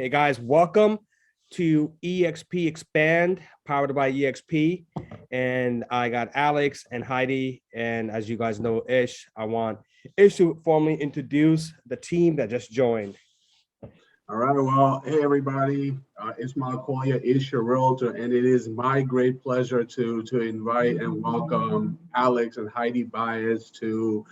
Hey guys, welcome to EXP Expand, powered by EXP. And I got Alex and Heidi. And as you guys know, Ish, I want Ish to formally introduce the team that just joined. All right, well, hey everybody, 𝐁𝐚𝐞𝐳 is your realtor, and it is my great pleasure to invite and welcome Alex and Heidi Baez to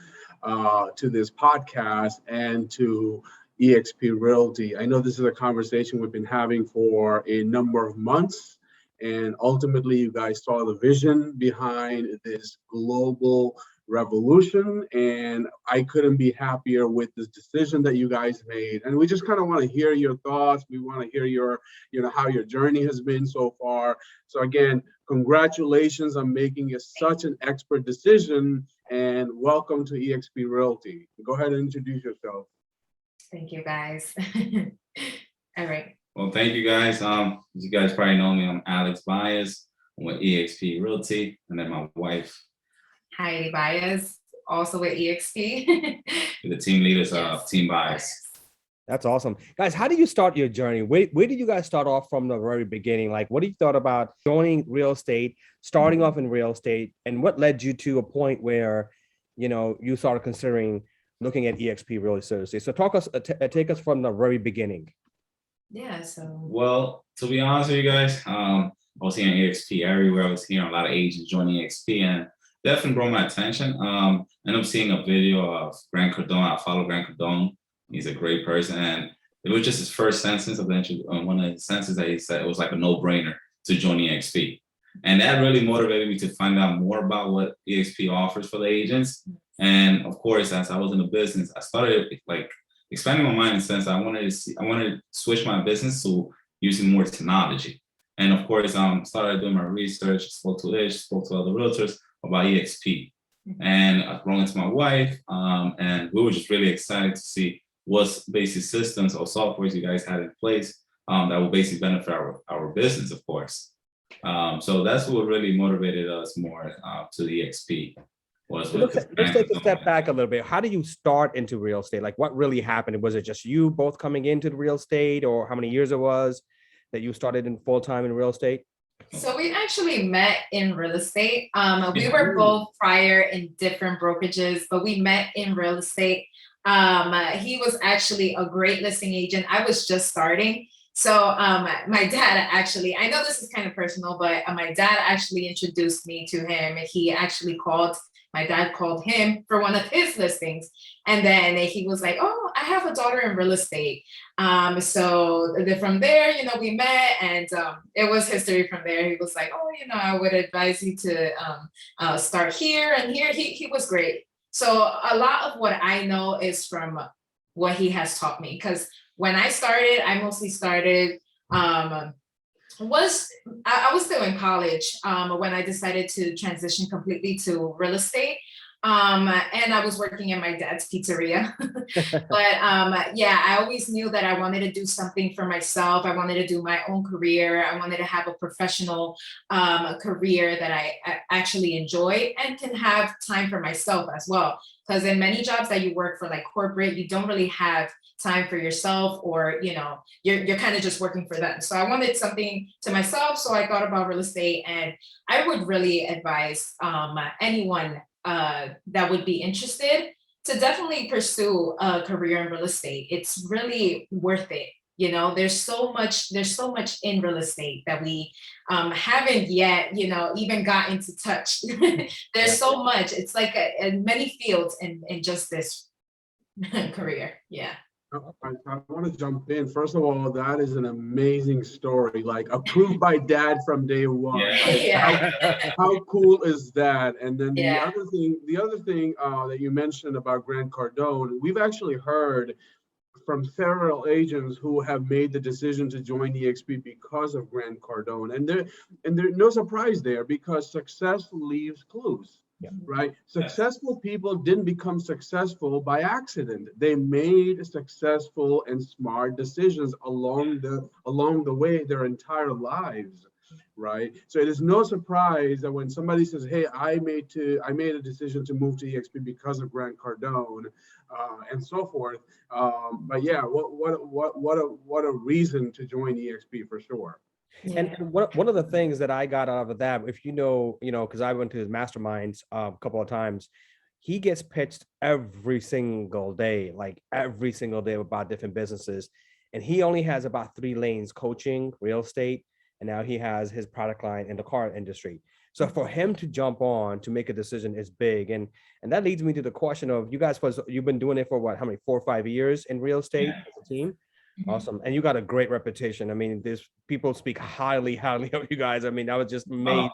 this podcast and to EXP Realty. I know this is a conversation we've been having for a number of months, and ultimately you guys saw the vision behind this global revolution, and I couldn't be happier with this decision that you guys made. And we just kind of want to hear your thoughts. We want to hear your, how your journey has been so far. So again, congratulations on making such an expert decision, and welcome to EXP Realty. Go ahead and introduce yourself. Thank you, guys. All right. Well, thank you guys. As you guys probably know me, I'm alex.baez. I'm with EXP Realty, and then my wife, Heidi Baez, also with EXP. the team leaders of Team Baez. That's awesome. Guys, how did you start your journey? Where did you guys start off from the very beginning? Like, what did you thought about joining real estate, starting off in real estate, and what led you to a point where, you started considering looking at EXP really seriously? So take us from the very beginning. Yeah, so. Well, to be honest with you guys, I was hearing EXP everywhere. I was hearing a lot of agents joining EXP, and definitely brought my attention. And I'm seeing a video of 𝐁𝐚𝐞𝐳 𝐓𝐞𝐚𝐦. I follow 𝐁𝐚𝐞𝐳. He's a great person. And it was just his first sentence of one of the sentences that he said. It was like a no-brainer to join EXP. And that really motivated me to find out more about what EXP offers for the agents. And of course, as I was in the business, I started like expanding my mind in the sense I wanted to switch my business to using more technology. And of course, started doing my research, spoke to Ish, spoke to other realtors about EXP, and I brought it to my wife, and we were just really excited to see what basic systems or softwares you guys had in place that will basically benefit our business, of course. So that's what really motivated us more to the EXP. Let's take a step back a little bit. How did you start into real estate? Like, what really happened? Was it just you both coming into the real estate, or how many years it was that you started in full-time in real estate? So we actually met in real estate. We were both prior in different brokerages, but we met in real estate. He was actually a great listing agent. I was just starting. So my dad actually, I know this is kind of personal, but my dad actually introduced me to him. My dad called him for one of his listings. And then he was like, oh, I have a daughter in real estate. So from there, we met, and it was history from there. He was like, oh, I would advise you to start here and here. He was great. So a lot of what I know is from what he has taught me. Because when I started, I mostly started, I was still in college when I decided to transition completely to real estate. And I was working in my dad's pizzeria. But yeah, I always knew that I wanted to do something for myself. I wanted to do my own career. I wanted to have a professional career that I actually enjoy and can have time for myself as well. Because in many jobs that you work for, like corporate, you don't really have time for yourself, or you're kind of just working for them. So I wanted something to myself, so I thought about real estate, and I would really advise anyone that would be interested to definitely pursue a career in real estate. It's really worth it. There's so much in real estate that we haven't yet even gotten to touch. There's so much. It's like in many fields in just this career. Yeah. I want to jump in. First of all, that is an amazing story, like approved by dad from day one. Yeah. How cool is that? And then the Yeah. other thing that you mentioned about 𝐁𝐚𝐞𝐳, we've actually heard from several agents who have made the decision to join EXP because of 𝐁𝐚𝐞𝐳, and there's no surprise there, because success leaves clues. Yeah. Right? Successful people didn't become successful by accident. They made successful and smart decisions along the way their entire lives. right? So it is no surprise that when somebody says, "Hey, I made a decision to move to EXP because of Grant Cardone," and so forth. But yeah, what a reason to join EXP for sure. And one of the things that I got out of that, if you know, because I went to his masterminds a couple of times, he gets pitched every single day, like every single day about different businesses. And he only has about 3 lanes: coaching, real estate, and now he has his product line in the car industry. So for him to jump on to make a decision is big. And that leads me to the question of, you guys, you've been doing it for what, how many, 4 or 5 years in real estate as a team? Awesome. And you got a great reputation. I mean, there's people speak highly of you guys. I mean, I was just amazed,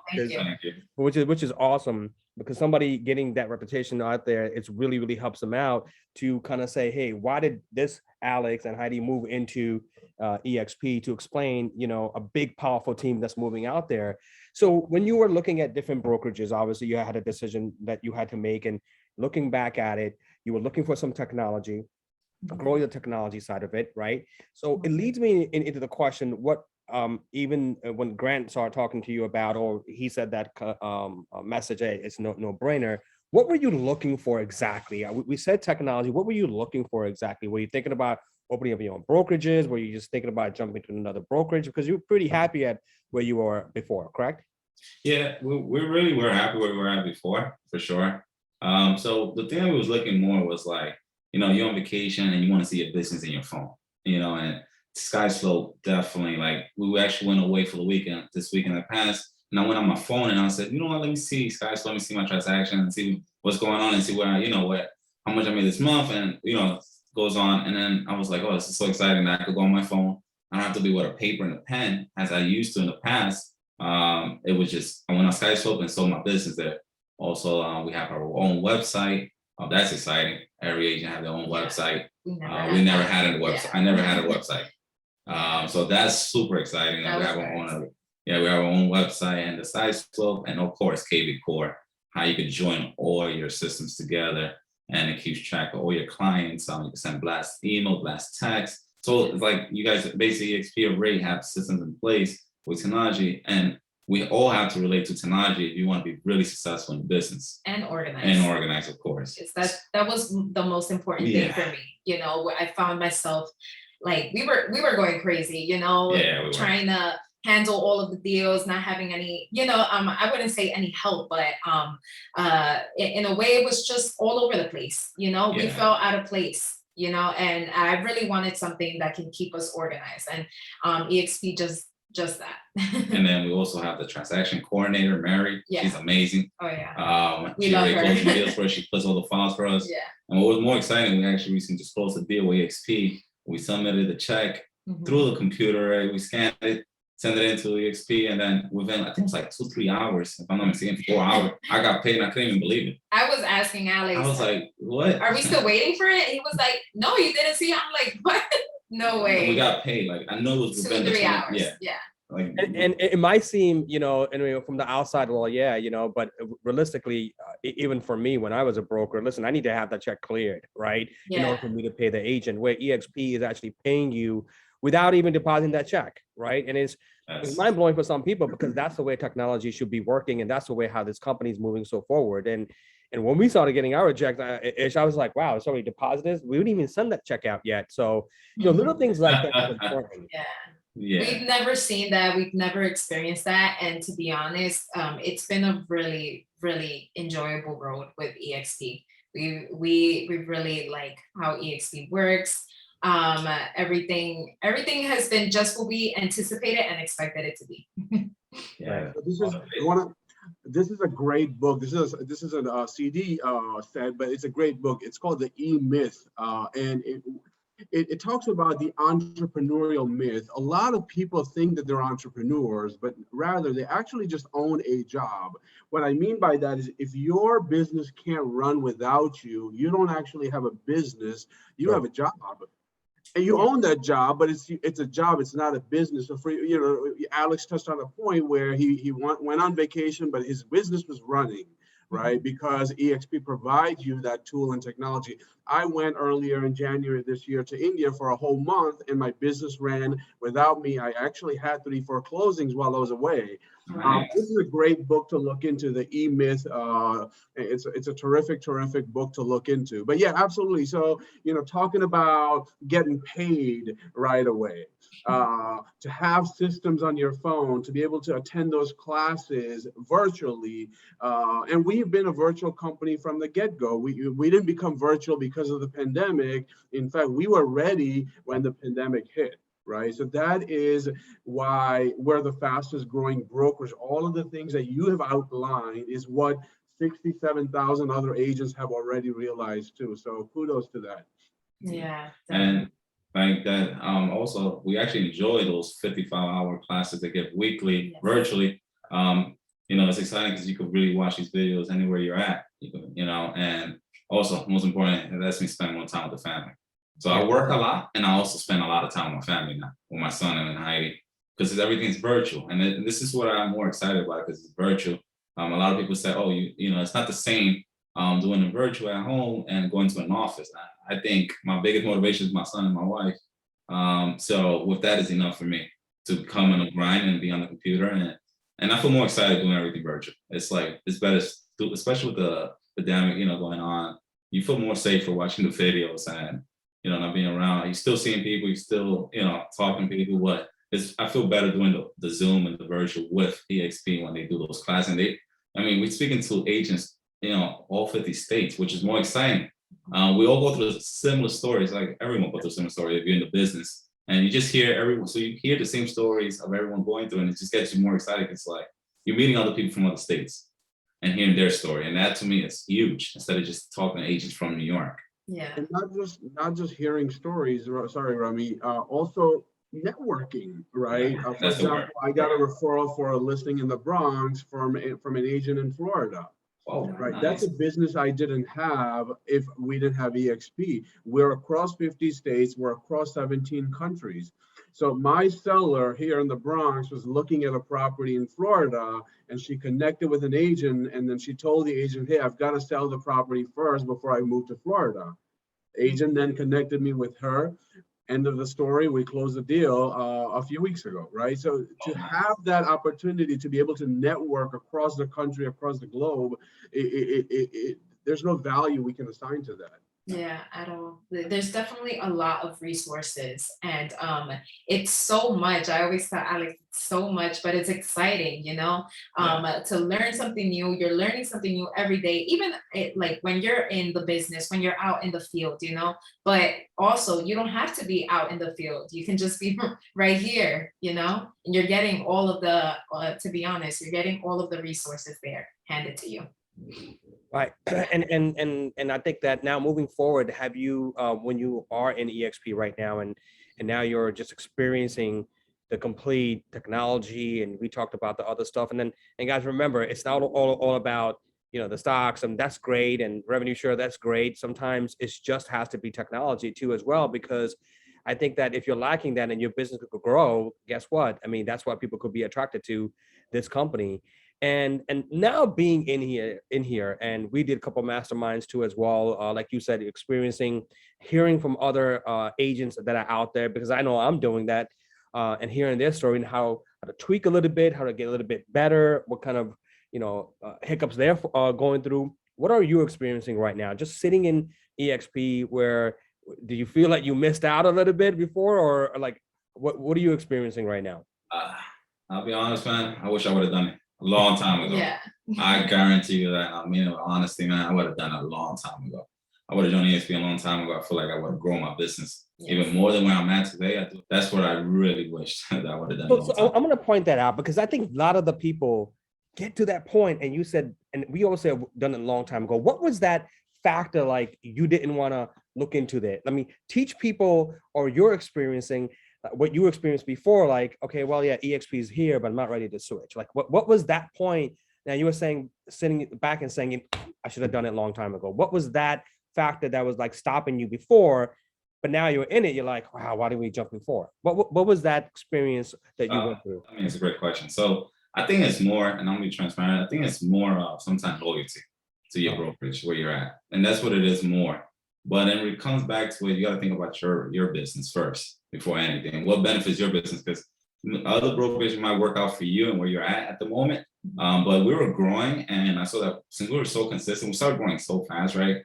which is awesome, because somebody getting that reputation out there, it's really helps them out to kind of say, hey, why did this Alex and Heidi move into EXP, to explain, a big, powerful team that's moving out there. So when you were looking at different brokerages, obviously you had a decision that you had to make, and looking back at it, you were looking for some technology, grow the technology side of it, right? So it leads me into the question, what even when Grant started talking to you about, or he said that message, hey, it's no brainer, what were you looking for exactly? We said technology. What were you looking for exactly? Were you thinking about opening up your own brokerages? Were you just thinking about jumping to another brokerage? Because you were pretty happy at where you were before, correct? Yeah, we really were happy where we were at before, for sure. So the thing I was looking more was like, you're on vacation and you want to see your business in your phone, and SkySlope definitely, like, we actually went away for the weekend, this weekend that passed, and I went on my phone and I said, you know what, let me see SkySlope, let me see my transaction and see what's going on and see where how much I made this month, and goes on. And then I was like, oh, this is so exciting that I could go on my phone. I don't have to be with a paper and a pen as I used to in the past. It was just, I went on SkySlope and sold my business there. Also, we have our own website. That's exciting. Every agent have their own website. We never had a website. Yeah. I never had a website. So that's super exciting. That we have our own website and the SkySlope, and of course KV Core, how you could join all your systems together, and it keeps track of all your clients. You can send blast email, blast text. So it's like you guys basically EXP already have systems in place with 𝐭𝐶, and we all have to relate to 𝐭𝐶 if you want to be really successful in business. And organized. And organized, of course. That was the most important thing for me. I found myself, like, we were going crazy, trying to handle all of the deals, not having any, I wouldn't say any help, but in a way it was just all over the place. We felt out of place. And I really wanted something that can keep us organized, and EXP just that. And then we also have the transaction coordinator, Mary. Yeah. She's amazing. Oh yeah. She really closes the deals for us. She puts all the files for us. Yeah. And what was more exciting, we actually recently just closed the deal with EXP. We submitted the check through the computer, right? We scanned it, sent it into EXP, and then within, I think it was like 2-3 hours, if I'm not mistaken, 4 hours, I got paid, and I couldn't even believe it. I was asking Alex. I was like, what? Are we still waiting for it? He was like, no, you didn't see it. I'm like, what? No way. And we got paid. Like, I know it was 2-3 hours. Yeah. Like, and it might seem, anyway, from the outside, well, yeah, but realistically, even for me, when I was a broker, listen, I need to have that check cleared, right? In order for me to pay the agent, where EXP is actually paying you without even depositing that check, right? And it's mind blowing for some people, because that's the way technology should be working, and that's the way how this company is moving so forward. And when we started getting our check, I was like, wow, it's already deposited. We didn't even send that check out yet. So, little things like that are important. Yeah. We've never seen that. We've never experienced that. And to be honest, it's been a really, really enjoyable road with EXP. We really like how EXP works. Everything has been just what we anticipated and expected it to be. Yeah. This is a great book. This isn't a CD set, but it's a great book. It's called The E-Myth, and it talks about the entrepreneurial myth. A lot of people think that they're entrepreneurs, but rather they actually just own a job. What I mean by that is, if your business can't run without you, you don't actually have a business, you have a job. And you own that job, but it's a job, it's not a business. So for Alex touched on a point where he went on vacation, but his business was running, right? Because EXP provides you that tool and technology. I went earlier in January this year to India for a whole month, and my business ran without me. I actually had 3-4 closings while I was away. Right. This is a great book to look into, the E-Myth. It's a terrific book to look into. But yeah, absolutely. So, talking about getting paid right away, to have systems on your phone, to be able to attend those classes virtually. And we've been a virtual company from the get-go. We didn't become virtual because of the pandemic. In fact, we were ready when the pandemic hit. Right. So that is why we're the fastest growing brokerage. All of the things that you have outlined is what 67,000 other agents have already realized too. So kudos to that. Yeah. And like that, also, we actually enjoy those 55-hour classes they give weekly, Yes. virtually. It's exciting because you can really watch these videos anywhere you're at, and also, most important, it lets me spend more time with the family. So I work a lot, and I also spend a lot of time with my family now, with my son and Heidi, because everything's virtual. And this is what I'm more excited about, because it's virtual. A lot of people say, oh, it's not the same doing the virtual at home and going to an office. I think my biggest motivation is my son and my wife. So with that is enough for me to come on a grind and be on the computer. And I feel more excited doing everything virtual. It's like, it's better, especially with the pandemic, going on. You feel more safer watching the videos and, not being around. You're still seeing people, you're still, talking to people, but I feel better doing the Zoom and the virtual with EXP when they do those classes. And we're speaking to agents, all 50 states, which is more exciting. We all go through similar stories, like everyone goes through similar stories if you're in the business. And you just hear everyone, so you hear the same stories of everyone going through, and it just gets you more excited. It's like you're meeting other people from other states and hearing their story. And that to me is huge, instead of just talking to agents from New York. Yeah. And not just hearing stories, sorry, Rami, also networking, right? For example, I got a referral for a listing in the Bronx from an agent in Florida. Oh, right. Nice. That's a business I didn't have if we didn't have EXP. We're across 50 states, we're across 17 countries. So my seller here in the Bronx was looking at a property in Florida, and she connected with an agent, and then she told the agent, hey, I've got to sell the property first before I move to Florida. Agent then connected me with her. End of the story, we closed the deal a few weeks ago, right? So to have that opportunity to be able to network across the country, across the globe, there's no value we can assign to that. Yeah, at all. There's definitely a lot of resources, and it's so much. I always tell Alex, so much, but it's exciting, to learn something new. You're learning something new every day, even like when you're in the business, when you're out in the field, but also you don't have to be out in the field. You can just be right here, and you're getting all of the, to be honest, you're getting all of the resources there handed to you. Right. And I think that now moving forward, have you, when you are in EXP right now, and now you're just experiencing the complete technology, and we talked about the other stuff, and guys, remember, it's not all about, the stocks, and that's great, and revenue share, that's great. Sometimes it just has to be technology too as well, because I think that if you're lacking that and your business could grow, guess what? That's why people could be attracted to this company. And now being in here, and we did a couple of masterminds too as well. Like you said, hearing from other agents that are out there, because I know I'm doing that, and hearing their story and how to tweak a little bit, how to get a little bit better, what kind of hiccups they're going through. What are you experiencing right now? Just sitting in EXP, where do you feel like you missed out a little bit before, or like what are you experiencing right now? I'll be honest, man. I wish I would have done it a long time ago. Yeah. I guarantee you that. Honestly, man, I would have done it a long time ago. I would have joined EXP a long time ago. I feel like I would have grown my business even more than where I'm at today. That's what I really wish that I would have done. So I'm going to point that out, because I think a lot of the people get to that point, and you said, and we all say done it a long time ago. What was that factor like you didn't want to look into that? I mean, teach people, or you're experiencing what you experienced before, like, okay, well, yeah, EXP is here, but I'm not ready to switch. Like, what was that point? Now, you were saying, sitting back and saying, I should have done it a long time ago. What was that factor that was like stopping you before, but now you're in it, you're like, wow, why didn't we jump before? What was that experience that you went through? It's a great question. So I think it's more, and I'm gonna be transparent, I think it's more of sometimes loyalty. to your brokerage where you're at. And that's what it is more. But then it comes back to it, you got to think about your business first before anything. What benefits your business? Because other brokerage might work out for you and where you're at the moment. But we were growing, and I saw that since we were so consistent, we started growing so fast, right?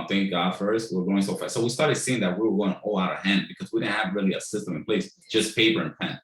Thank God first, we were growing so fast. So we started seeing that we were going all out of hand because we didn't have really a system in place, just paper and pen.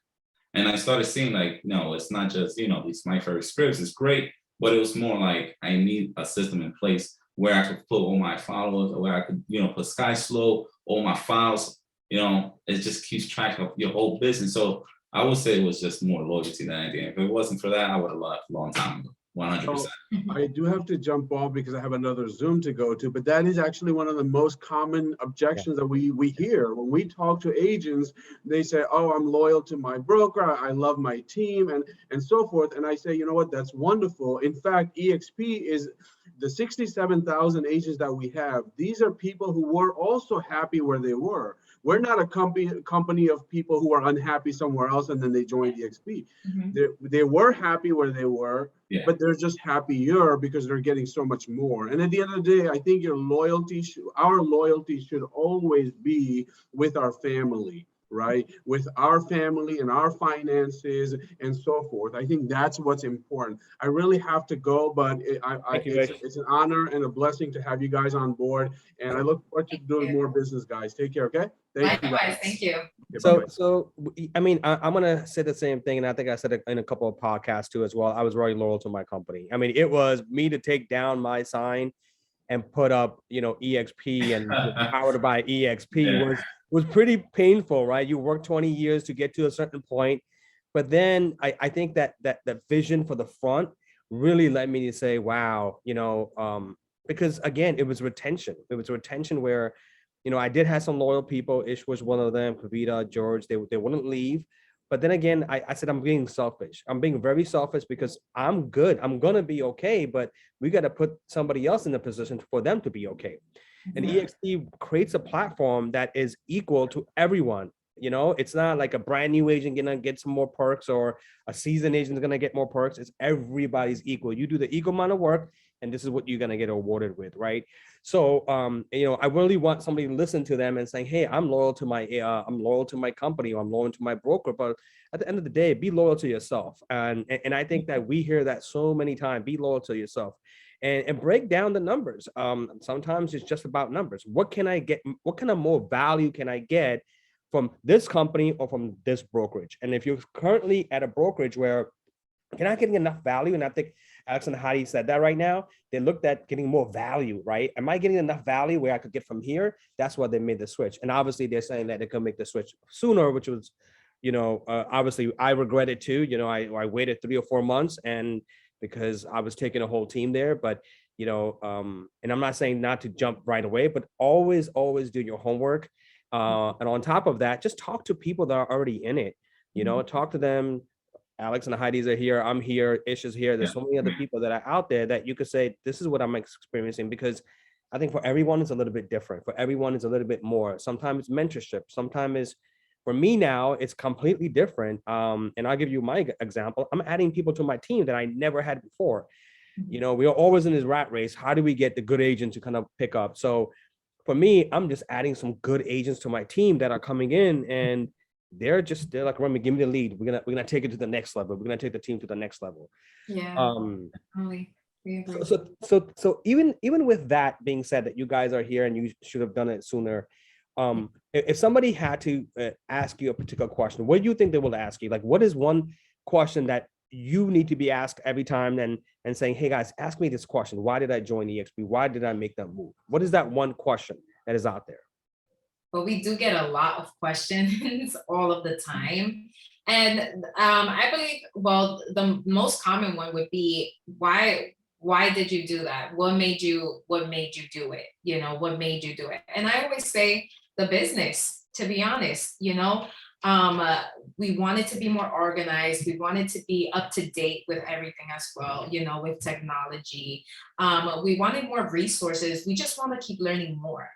And I started seeing like, no, it's not just, these my favorite scripts, it's great, but it was more like I need a system in place where I could put all my followers, or where I could, put SkySlow, all my files, it just keeps track of your whole business. So I would say it was just more loyalty than anything. If it wasn't for that, I would have left a long time ago. 100%. I do have to jump off because I have another Zoom to go to, but that is actually one of the most common objections that we hear. When we talk to agents, they say, oh, I'm loyal to my broker, I love my team, and so forth. And I say, you know what, that's wonderful. In fact, EXP is the 67,000 agents that we have. These are people who were also happy where they were. We're not a company of people who are unhappy somewhere else and then they joined EXP. They were happy where they were, but they're just happier because they're getting so much more. And at the end of the day, I think our loyalty should always be with our family, right? With our family and our finances and so forth. I think that's what's important. I really have to go, but it's an honor and a blessing to have you guys on board. And I look forward to doing more business, guys. Take care, okay? Thank you. Thank you. So I mean, I'm gonna say the same thing, and I think I said it in a couple of podcasts too as well. I was very loyal to my company. I mean, it was me to take down my sign and put up, EXP and powered by EXP was pretty painful, right? You work 20 years to get to a certain point, but then I think that vision for the front really led me to say, wow, because again, it was retention. It was retention where, I did have some loyal people. Ish was one of them, Kavita, George, they wouldn't leave. But then again, I said, I'm being selfish. I'm being very selfish because I'm good. I'm going to be okay, but we got to put somebody else in the position for them to be okay. And EXP creates a platform that is equal to everyone. It's not like a brand new agent gonna get some more perks or a seasoned agent is gonna get more perks. It's everybody's equal. You do the equal amount of work, and this is what you're gonna get awarded with, right? So, I really want somebody to listen to them and saying, hey, I'm loyal to my company, or I'm loyal to my broker. But at the end of the day, be loyal to yourself. And I think that we hear that so many times. Be loyal to yourself. And break down the numbers. Sometimes it's just about numbers. What can I get? What kind of more value can I get from this company or from this brokerage? And if you're currently at a brokerage where you're not getting enough value, and I think Alex and Heidi said that right now, they looked at getting more value, right? Am I getting enough value where I could get from here? That's why they made the switch. And obviously they're saying that they could make the switch sooner, which was, obviously I regret it too. I waited 3 or 4 months and because I was taking a whole team there, but and I'm not saying not to jump right away, but always do your homework. And on top of that, just talk to people that are already in it, talk to them. Alex and Heidi's are here. I'm here. Ish is here. There's so many other people that are out there that you could say, this is what I'm experiencing, because I think for everyone it's a little bit different. For everyone it's a little bit more. Sometimes it's mentorship. Sometimes it's, for me now, it's completely different. And I'll give you my example. I'm adding people to my team that I never had before. We are always in this rat race. How do we get the good agent to kind of pick up? So for me, I'm just adding some good agents to my team that are coming in, and they're like, Remy, give me the lead. We're gonna take it to the next level. We're gonna take the team to the next level. Yeah. Definitely. So even with that being said, that you guys are here and you should have done it sooner. If somebody had to ask you a particular question, what do you think they will ask you? Like, what is one question that you need to be asked every time and saying, hey guys, ask me this question. Why did I join EXP? Why did I make that move? What is that one question that is out there? But we do get a lot of questions all of the time. And I believe, well, the most common one would be, why did you do that? What made you do it? What made you do it? And I always say the business, to be honest, we wanted to be more organized. We wanted to be up to date with everything as well, with technology. We wanted more resources. We just want to keep learning more,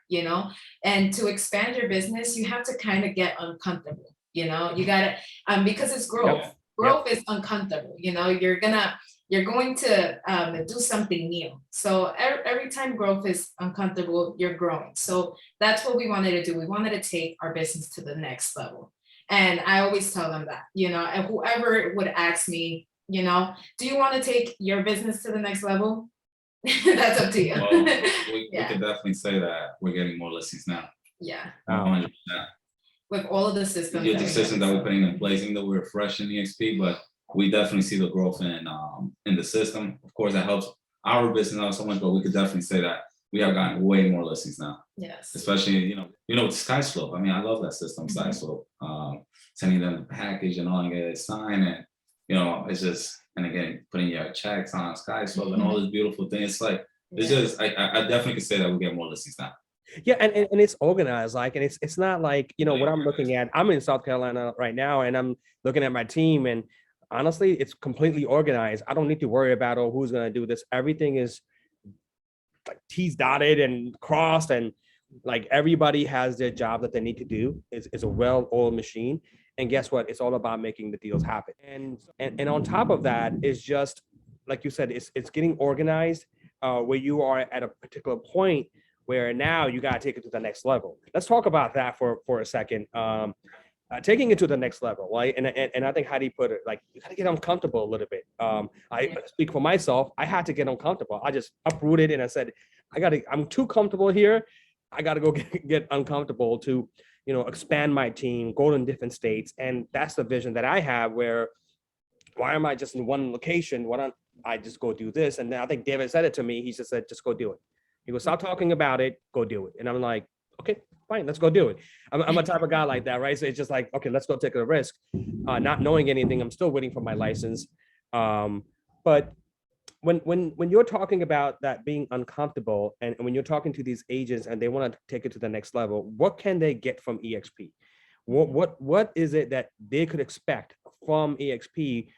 and to expand your business, you have to kind of get uncomfortable, you gotta, because it's growth. Growth is uncomfortable. You're gonna you're going to do something new. So every time growth is uncomfortable, you're growing. So that's what we wanted to do. We wanted to take our business to the next level. And I always tell them that, and whoever would ask me, do you want to take your business to the next level? That's up to you. Well, we could definitely say that we're getting more listings now. Yeah. 100%. With all of the systems. The systems that we're putting in place, even though we're fresh in EXP, but we definitely see the growth in the system. Of course, that helps our business out so much, but we could definitely say that we have gotten way more listings now. Yes. Especially, with SkySlope. I mean, I love that system, SkySlope. Sending them the package and all, and get it signed, and it's just, and again, putting your checks on SkySlope and all this beautiful things. It's like, it's just, I definitely could say that we get more listings now. Yeah, and it's organized, like, and it's not like, what I'm looking at. I'm in South Carolina right now, and I'm looking at my team, and honestly, it's completely organized. I don't need to worry about, who's going to do this. Everything is like T's dotted and crossed, and like everybody has their job that they need to do. It's a well-oiled machine. And guess what? It's all about making the deals happen. And on top of that is just, like you said, it's getting organized where you are at a particular point where now you got to take it to the next level. Let's talk about that for a second. Taking it to the next level, right? And I think Heidi put it, like, you got to get uncomfortable a little bit. I speak for myself. I had to get uncomfortable. I just uprooted and I said, I'm too comfortable here. I got to go get uncomfortable to, expand my team, go in different states. And that's the vision that I have, where why am I just in one location? Why don't I just go do this? And then I think David said it to me. He just said, just go do it. He goes, stop talking about it, go do it. And I'm like, okay, fine, let's go do it. I'm a type of guy like that, right? So it's just like, okay, let's go take a risk. Not knowing anything, I'm still waiting for my license. But when you're talking about that being uncomfortable, and when you're talking to these agents and they want to take it to the next level, what can they get from EXP? What is it that they could expect from EXP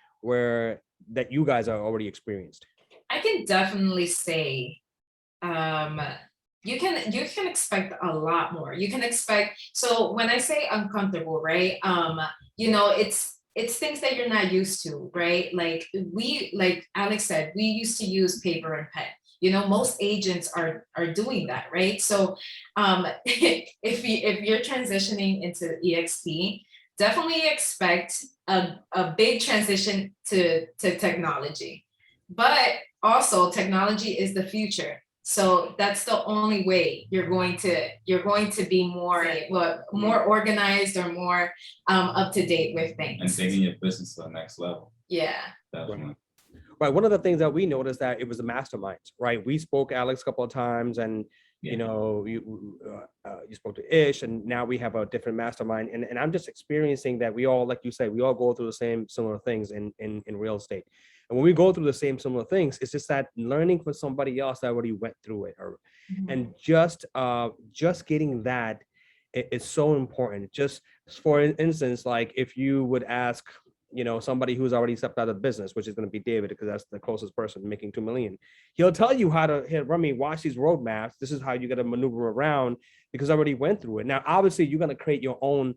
that you guys are already experienced? I can definitely say you can expect a lot more. You can expect, so when I say uncomfortable, right? It's things that you're not used to, right? Like Alex said, we used to use paper and pen. Most agents are doing that, right? So if you're transitioning into EXP, definitely expect a big transition to technology. But also, technology is the future. So that's the only way you're going to be more organized or more up to date with things. And taking your business to the next level. Yeah. Definitely. Right. One of the things that we noticed that it was a mastermind, right? We spoke Alex a couple of times, and you spoke to Ish, and now we have a different mastermind. And I'm just experiencing that we all, like you said, we all go through the same similar things in real estate. And when we go through the same similar things, it's just that learning from somebody else that already went through it, and just getting that is so important. Just for instance, like if you would ask, somebody who's already stepped out of business, which is going to be David, because that's the closest person making 2 million. He'll tell you how to watch these roadmaps. This is how you got to maneuver around, because I already went through it. Now, obviously, you're going to create your own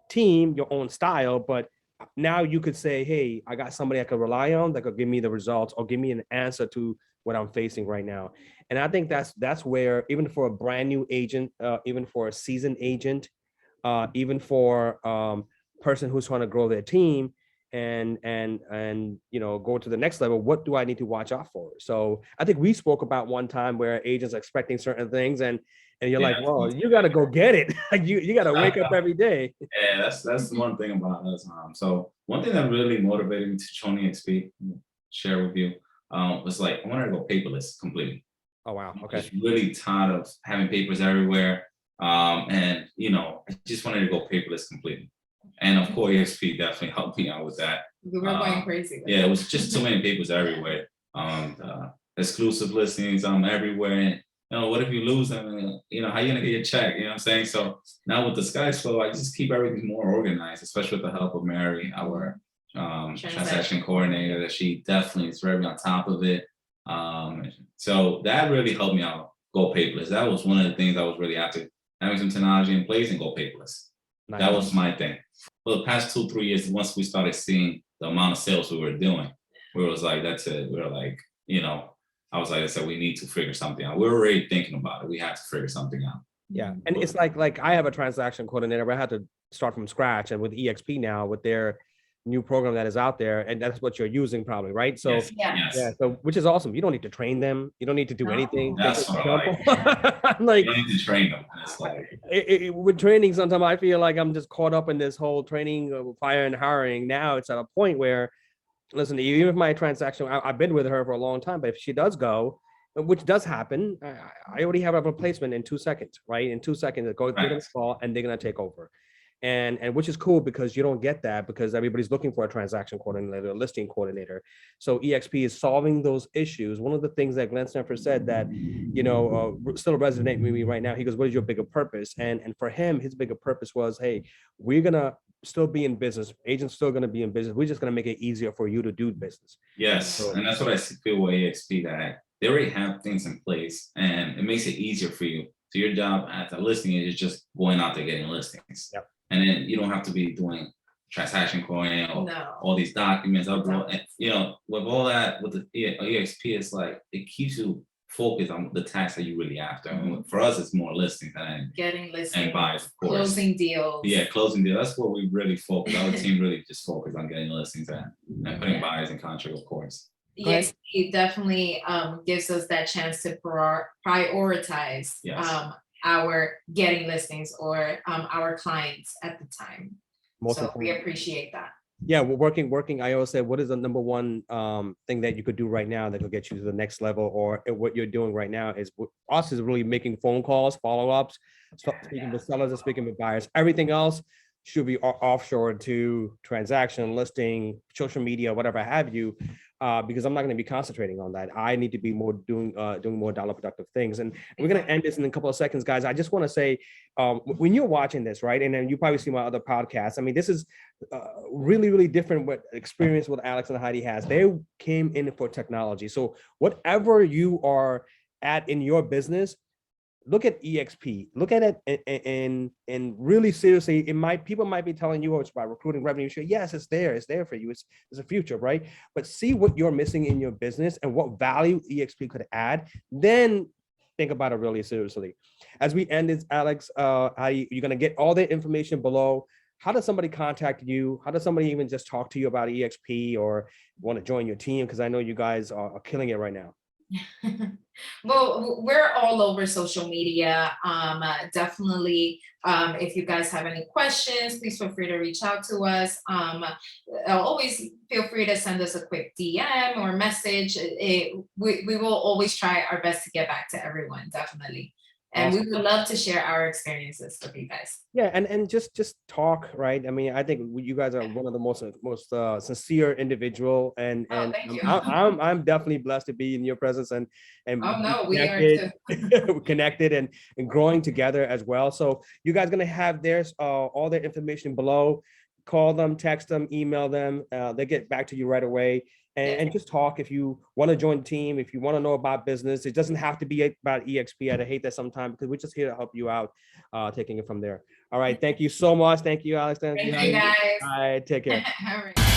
team, your own style, but now you could say, hey, I got somebody I could rely on that could give me the results or give me an answer to what I'm facing right now. And I think that's where, even for a brand new agent, even for a seasoned agent, even for person who's trying to grow their team and go to the next level, what do I need to watch out for? So I think we spoke about one time where agents are expecting certain things, and you're like, well, you got to go get it. you got to wake up every day. Yeah, that's one thing about us. So one thing that really motivated me to join EXP, share with you, was like, I wanted to go paperless completely. Oh, wow. Okay. I was really tired of having papers everywhere. And I just wanted to go paperless completely. And of course, EXP definitely helped me out with that. We were going crazy. Yeah, it was just too many papers everywhere. Exclusive listings everywhere. And what if you lose them? How you gonna get your check? You know what I'm saying? So now with the SkySlope, I just keep everything more organized, especially with the help of Mary, our transaction coordinator. That she definitely is very on top of it. So that really helped me out go paperless. That was one of the things I was really after, having some technology in place and go paperless. Nice. That was my thing. For the past 2-3 years, once we started seeing the amount of sales we were doing, we was like, that's it. We were like, I was like, I said, we need to figure something out. We were already thinking about it. We had to figure something out. Yeah, and it's like I have a transaction coordinator, but I had to start from scratch. And with EXP now, with their new program that is out there, and that's what you're using probably, right? So Yes, yes. yeah, so which is awesome. You don't need to train them. You don't need to do anything. That's what I like. Like, you don't need to train them. It's like with training, sometimes I feel like I'm just caught up in this whole training, fire and hiring. Now it's at a point where, listen, even if my transaction, I've been with her for a long time, but if she does go, which does happen, I already have a replacement in 2 seconds, right? In 2 seconds, it goes, they're gonna call and they're gonna take over. And which is cool because you don't get that because everybody's looking for a transaction coordinator, a listing coordinator. So EXP is solving those issues. One of the things that Glenn Stanford said that, still resonate with me right now. He goes, what is your bigger purpose? And for him, his bigger purpose was, hey, we're gonna still be in business. Agents still gonna be in business. We're just gonna make it easier for you to do business. Yes, so, and that's what I feel with EXP, that they already have things in place and it makes it easier for you. So your job as a listing is just going out there getting listings. Yep. And then you don't have to be doing transaction coordinating or all these documents. And, with all that, with the EXP, it's like it keeps you focused on the task that you really after. And for us, it's more listings and getting listings and buys, of course. Closing deals. Yeah, closing deals. That's what we really focus. Our team really just focus on getting listings and putting buyers in contract, of course. EXP definitely gives us that chance to prioritize our getting listings or our clients at the time. So we appreciate that. Yeah, we're working. I always say, what is the number one thing that you could do right now that could get you to the next level? Or what you're doing right now is us is really making phone calls, follow-ups, speaking with sellers and speaking with buyers. Everything else should be offshore to transaction, listing, social media, whatever have you, because I'm not going to be concentrating on that. I need to be more doing more dollar productive things. And we're going to end this in a couple of seconds, guys. I just want to say, when you're watching this, right, and then you probably see my other podcasts. I mean, this is really, really different what experience what Alex and Heidi has. They came in for technology. So whatever you are at in your business, look at EXP, look at it and really seriously, people might be telling you, oh, it's about recruiting revenue share. Yes, it's there for you. It's a future, right? But see what you're missing in your business and what value EXP could add. Then think about it really seriously. As we end this, Alex, you're going to get all the information below. How does somebody contact you? How does somebody even just talk to you about EXP or want to join your team? Because I know you guys are killing it right now. Well, we're all over social media. Definitely, if you guys have any questions, please feel free to reach out to us. Always feel free to send us a quick DM or message. We will always try our best to get back to everyone, definitely. And awesome. We would love to share our experiences with you guys. Yeah, and just talk, right? I mean, I think you guys are one of the most sincere individual, and I'm definitely blessed to be in your presence and we are too. Connected and growing together as well. So you guys gonna have all their information below. Call them, text them, email them. They get back to you right away. And just talk if you want to join the team, if you want to know about business. It doesn't have to be about EXP. I hate that sometimes because we're just here to help you out, taking it from there. All right. Thank you so much. Thank you, Alex. Thank you, guys. All right. Take care. All right.